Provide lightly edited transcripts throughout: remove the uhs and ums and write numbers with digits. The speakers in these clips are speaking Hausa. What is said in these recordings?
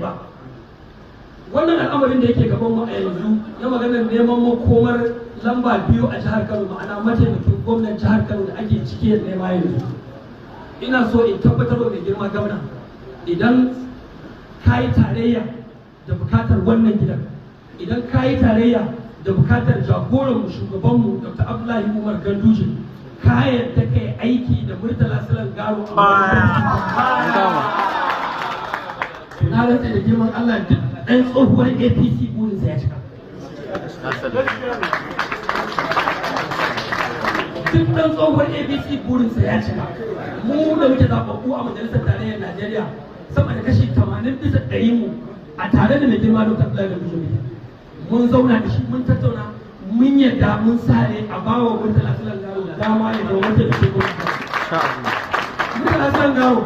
ba. Wannan al'amarin da yake gaban mu a yanzu na maganar neman makomar lamba 2 a jihar Kano, ma'ana mataimakin gwamnan jihar Kano da ake ciki da nema yanzu, ina so in tabbatar da girma gwamna, idan ka yi tarayya da bukatar wannan gidan, idan ka yi tarayya da bukatar jagoranmu shugabanmu Dr. Abdullahi Umar Ganduje, ka yadda ka yi aiki da murtala silan garo na rantsa da girman Allah, duk ɗan tsohuwar APC burinsa ya cika. Duk ɗan tsohuwar APC burinsa ya cika. Mu da muke zaɓaɓɓu a majalisar tarayyar Najeriya sama da kashi 80% mu a tare da mai girma Dr. Abdullahi Ganduje mun zauna da shi, mun tattauna, mun yadda mun sare a bawa murtala silan garo da dama ya zama wata da ke gwamnati. Murtala silan garo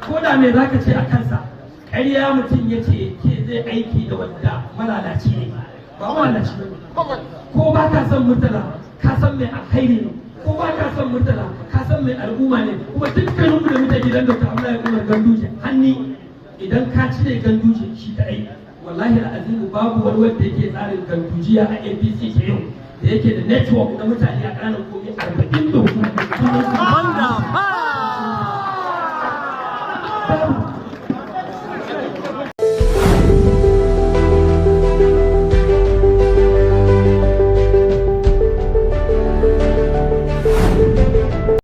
ko da me za ka ce a kansa, ƙarya mutum ya ce ke zai aiki da wanda malalaci ne, ba malalaci ne. Ko ba ka san murtala ka san mai alkhairi ne, ko ba ka san murtala ka san mai al'umma ne. Kuma dukkanin da muke gidan Dr. Abdullahi Umar Ganduje hanni, idan ka cire Ganduje shi kaɗai, wallahi al'azimu babu wani wanda yake tsarin Gandujiya a APC ke yau da yake da network na mutane a ƙananan komai 44.